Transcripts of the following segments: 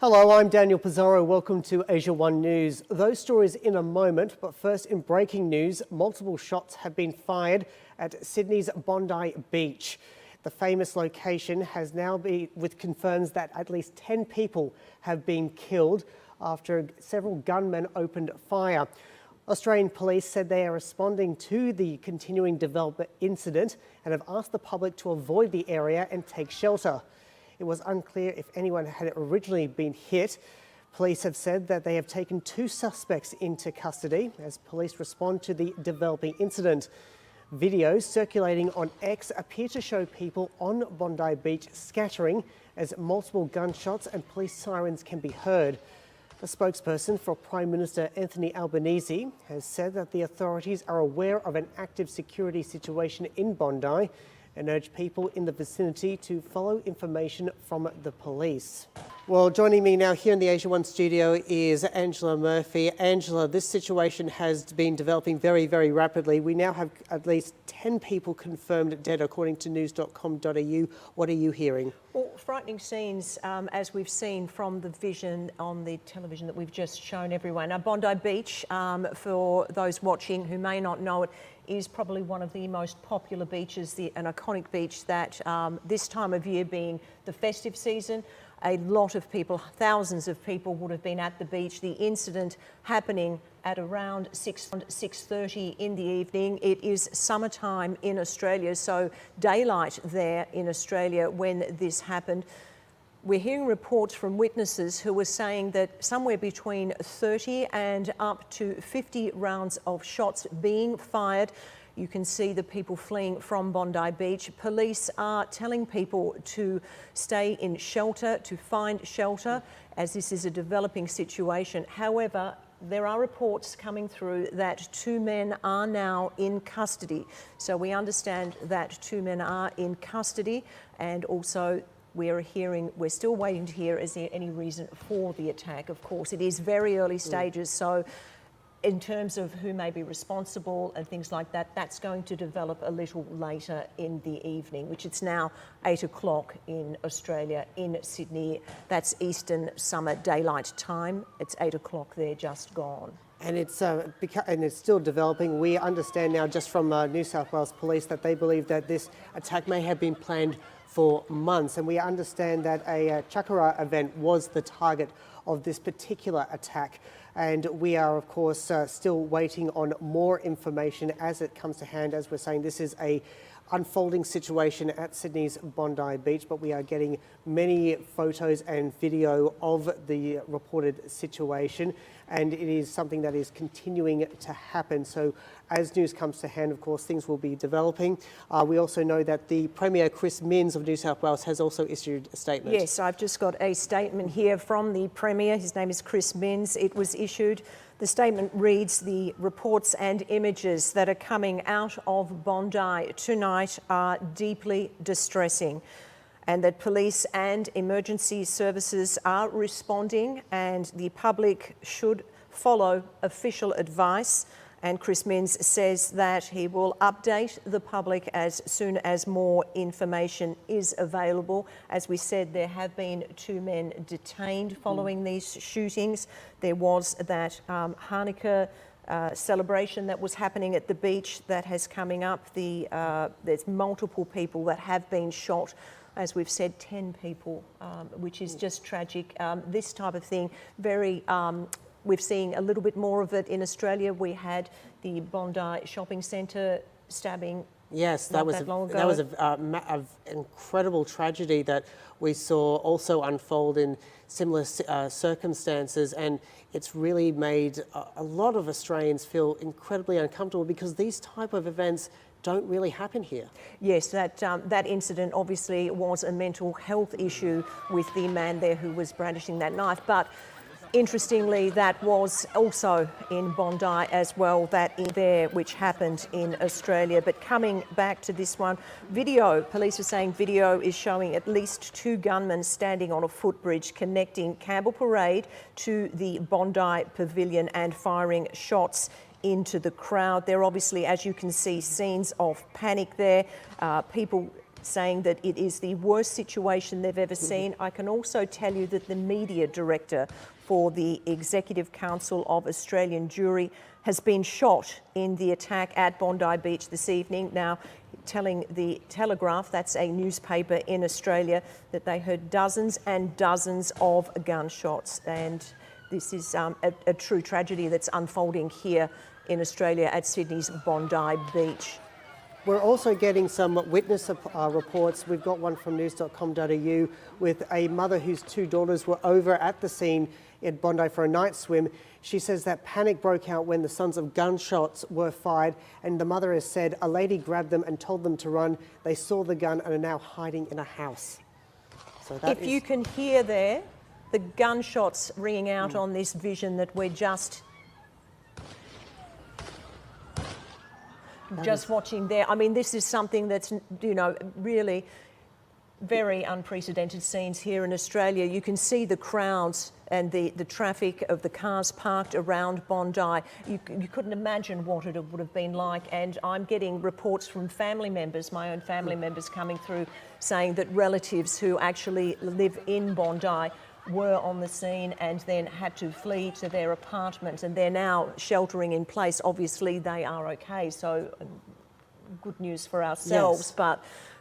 Hello, I'm Daniel Pizarro. Welcome to AsiaOne News. Those stories in a moment, but first in breaking news, multiple shots have been fired at Sydney's Bondi Beach. The famous location has now been confirms that at least 10 people have been killed after several gunmen opened fire. Australian police said they are responding to the continuing development incident and have asked the public to avoid the area and take shelter. It was unclear if anyone had originally been hit. Police have said that they have taken 2 suspects into custody as police respond to the developing incident. Videos circulating on X appear to show people on Bondi Beach scattering as multiple gunshots and police sirens can be heard. A spokesperson for Prime Minister Anthony Albanese has said that the authorities are aware of an active security situation in Bondi and urge people in the vicinity to follow information from the police. Well, joining me now here in the AsiaOne studio is Angela Murphy. Angela, this situation has been developing very, very rapidly. We now have at least 10 people confirmed dead, according to news.com.au. What are you hearing? Well, frightening scenes, as we've seen from the vision on the television that we've just shown everyone. Now, Bondi Beach, for those watching who may not know it, is probably one of the most popular beaches, an iconic beach that this time of year being the festive season, a lot of people, thousands of people would have been at the beach. The incident happening at around 6:30 in the evening. It is summertime in Australia, so daylight there in Australia when this happened. We're hearing reports from witnesses who were saying that somewhere between 30 and up to 50 rounds of shots being fired. You can see the people fleeing from Bondi Beach. Police are telling people to stay in shelter, to find shelter, as this is a developing situation. However, there are reports coming through that 2 men are now in custody. So we understand that 2 men are in custody, and also we're still waiting to hear, is there any reason for the attack? Of course, it is very early stages, so in terms of who may be responsible and things like that, that's going to develop a little later in the evening, which it's now 8 o'clock in Australia, in Sydney. That's Eastern Summer Daylight Time. It's 8 o'clock there, just gone. And it's still developing. We understand now just from New South Wales Police that they believe that this attack may have been planned for months. And we understand that a chakra event was the target of this particular attack. And we are, of course, still waiting on more information as it comes to hand. As we're saying, this is a unfolding situation at Sydney's Bondi Beach, but we are getting many photos and video of the reported situation, and it is something that is continuing to happen. So as news comes to hand, of course, things will be developing. We also know that the Premier Chris Minns of New South Wales has also issued a statement. Yes, I've just got a statement here from the Premier. His name is Chris Minns. It was issued. The statement reads, "The reports and images that are coming out of Bondi tonight are deeply distressing, and that police and emergency services are responding, and the public should follow official advice." And Chris Minns says that he will update the public as soon as more information is available. As we said, there have been 2 men detained following these shootings. There was that Hanukkah celebration that was happening at the beach that has coming up. There's multiple people that have been shot. As we've said, 10 people, which is just tragic. This type of thing, we've seen a little bit more of it in Australia. We had the Bondi Shopping Centre stabbing. Yes, that was an incredible tragedy that we saw also unfold in similar circumstances, and it's really made a lot of Australians feel incredibly uncomfortable because these type of events don't really happen here. Yes, that incident obviously was a mental health issue with the man there who was brandishing that knife, but interestingly, that was also in Bondi as well, that in there, which happened in Australia. But coming back to this one, police are saying video is showing at least 2 gunmen standing on a footbridge connecting Campbell Parade to the Bondi Pavilion and firing shots into the crowd. There are obviously, as you can see, scenes of panic there. People saying that it is the worst situation they've ever seen. I can also tell you that the media director for the Executive Council of Australian Jewry has been shot in the attack at Bondi Beach this evening. Now, telling the Telegraph, that's a newspaper in Australia, that they heard dozens and dozens of gunshots. And this is a true tragedy that's unfolding here in Australia at Sydney's Bondi Beach. We're also getting some witness reports. We've got one from news.com.au with a mother whose two daughters were over at the scene at Bondi for a night swim. She says that panic broke out when the sounds of gunshots were fired, and the mother has said a lady grabbed them and told them to run. They saw the gun and are now hiding in a house. So that you can hear there the gunshots ringing out on this vision that we're just watching there. I mean, this is something that's, you know, really very unprecedented scenes here in Australia. You can see the crowds and the traffic of the cars parked around Bondi. You couldn't imagine what it would have been like. And I'm getting reports from family members, my own family members coming through, saying that relatives who actually live in Bondi were on the scene and then had to flee to their apartment, and they're now sheltering in place. Obviously they are okay, so good news for ourselves. Yes.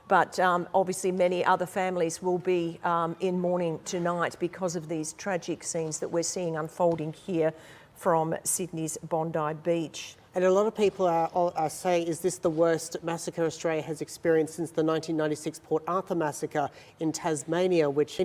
But obviously many other families will be in mourning tonight because of these tragic scenes that we're seeing unfolding here from Sydney's Bondi Beach. And a lot of people are saying, is this the worst massacre Australia has experienced since the 1996 Port Arthur massacre in Tasmania, which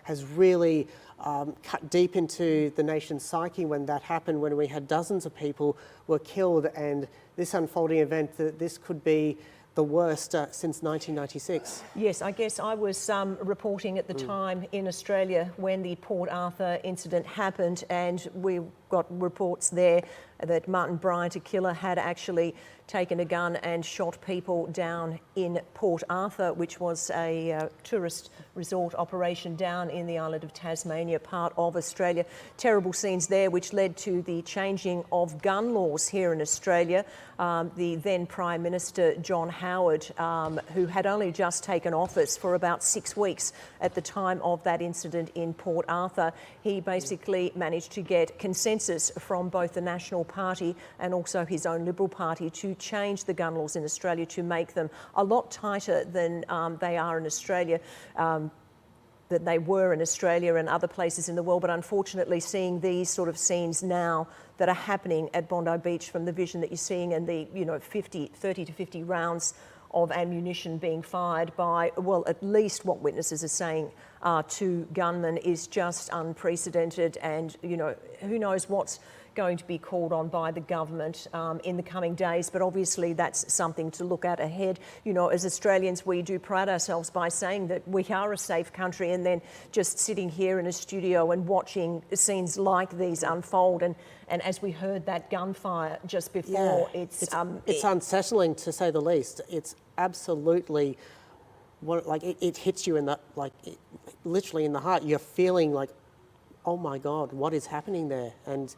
has really cut deep into the nation's psyche when that happened, when we had dozens of people were killed, and this unfolding event, this could be the worst since 1996. Yes, I guess I was reporting at the time in Australia when the Port Arthur incident happened, and we got reports there that Martin Bryant, a killer, had actually taken a gun and shot people down in Port Arthur, which was a tourist resort operation down in the island of Tasmania, part of Australia. Terrible scenes there, which led to the changing of gun laws here in Australia. The then Prime Minister, John Howard, who had only just taken office for about 6 weeks at the time of that incident in Port Arthur, he basically managed to get consensus from both the National Party and also his own Liberal Party to change the gun laws in Australia to make them a lot tighter than they are in Australia, that they were in Australia and other places in the world. But unfortunately, seeing these sort of scenes now that are happening at Bondi Beach from the vision that you're seeing, and the 30 to 50 rounds of ammunition being fired by, well, at least what witnesses are saying are 2 gunmen, is just unprecedented. And, who knows what's going to be called on by the government in the coming days, but obviously that's something to look at ahead. As Australians, we do pride ourselves by saying that we are a safe country, and then just sitting here in a studio and watching scenes like these unfold, and as we heard that gunfire just before, it's unsettling, to say the least. It's absolutely, it hits you in the, literally in the heart. You're feeling like, oh my God, what is happening there? And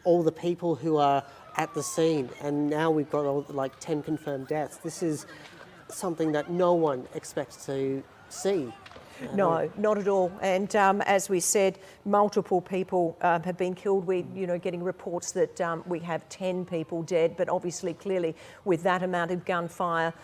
all the people who are at the scene, and now we've got 10 confirmed deaths. This is something that no one expects to see. No, not at all. And as we said, multiple people have been killed. We're getting reports that we have 10 people dead, but obviously, clearly, with that amount of gunfire,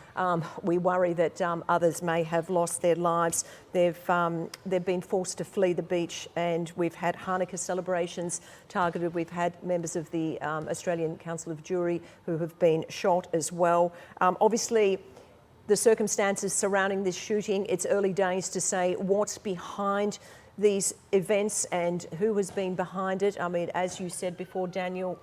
we worry that others may have lost their lives. They've been forced to flee the beach, and we've had Hanukkah celebrations targeted. We've had members of the Australian Council of Jewry who have been shot as well. Obviously, the circumstances surrounding this shooting, it's early days to say what's behind these events and who has been behind it. I mean, as you said before, Daniel,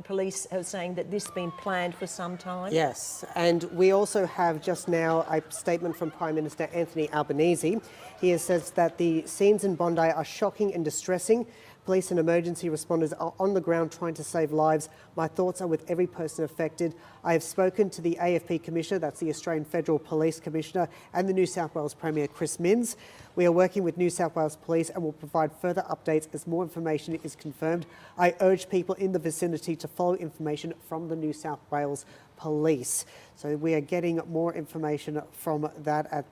police are saying that this has been planned for some time. Yes, and we also have just now a statement from Prime Minister Anthony Albanese. He says that the scenes in Bondi are shocking and distressing. Police and emergency responders are on the ground trying to save lives. My thoughts are with every person affected. I have spoken to the AFP Commissioner, that's the Australian Federal Police Commissioner, and the New South Wales Premier, Chris Minns. We are working with New South Wales Police police and will provide further updates as more information is confirmed. I urge people in the vicinity to follow information from the New South Wales Police. So we are getting more information from that at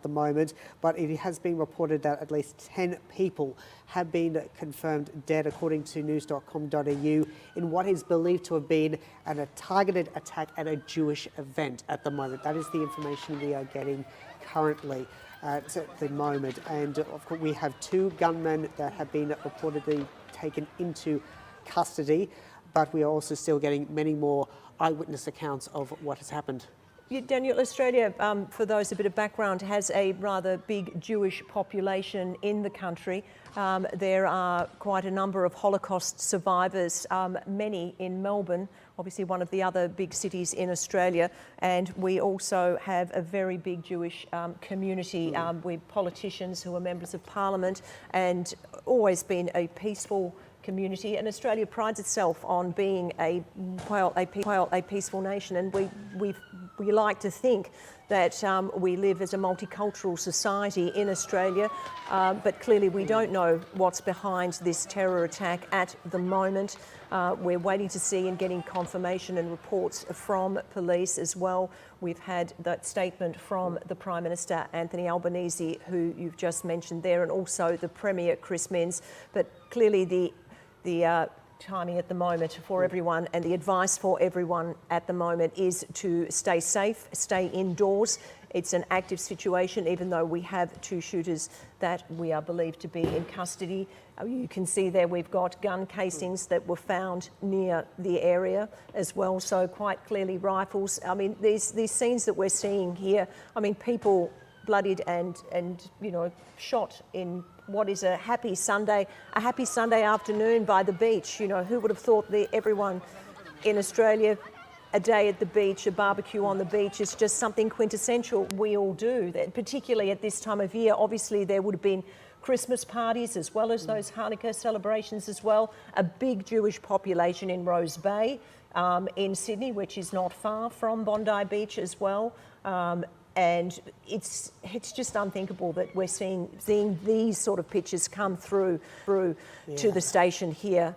the moment, but it has been reported that at least 10 people have been confirmed dead, according to news.com.au, in what is believed to have been a targeted attack at a Jewish event at the moment. That is the information we are getting currently at the moment. And of course, we have 2 gunmen that have been reportedly taken into custody, but we are also still getting many more eyewitness accounts of what has happened. Daniel, Australia, for those a bit of background, has a rather big Jewish population in the country. There are quite a number of Holocaust survivors, many in Melbourne, obviously one of the other big cities in Australia, and we also have a very big Jewish community with politicians who are members of Parliament, and always been a peaceful community, and Australia prides itself on being a peaceful nation, and we like to think that we live as a multicultural society in Australia, but clearly we don't know what's behind this terror attack at the moment. We're waiting to see and getting confirmation and reports from police as well. We've had that statement from the Prime Minister, Anthony Albanese, who you've just mentioned there, and also the Premier, Chris Minns, but clearly the timing at the moment for everyone and the advice for everyone at the moment is to stay safe, stay indoors. It's an active situation, even though we have 2 shooters that we are believed to be in custody. You can see there we've got gun casings that were found near the area as well, so quite clearly rifles. I mean, these scenes that we're seeing here, I mean, people bloodied and shot in what is a happy Sunday afternoon by the beach. You know, who would have thought that everyone in Australia, a day at the beach, a barbecue on the beach is just something quintessential we all do, that particularly at this time of year. Obviously there would have been Christmas parties as well as those Hanukkah celebrations as well. A big Jewish population in Rose Bay in Sydney, which is not far from Bondi Beach as well. And it's just unthinkable that we're seeing these sort of pictures come through to the station here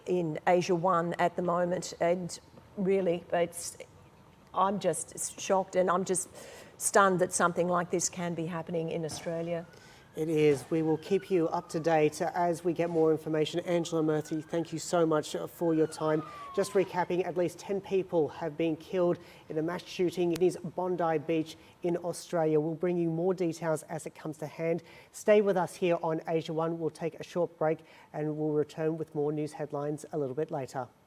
in AsiaOne at the moment. And really, I'm just shocked, and I'm just stunned that something like this can be happening in Australia. It is. We will keep you up to date as we get more information. Angela Murphy, thank you so much for your time. Just recapping, at least 10 people have been killed in a mass shooting in Bondi Beach in Australia. We'll bring you more details as it comes to hand. Stay with us here on AsiaOne. We'll take a short break and we'll return with more news headlines a little bit later.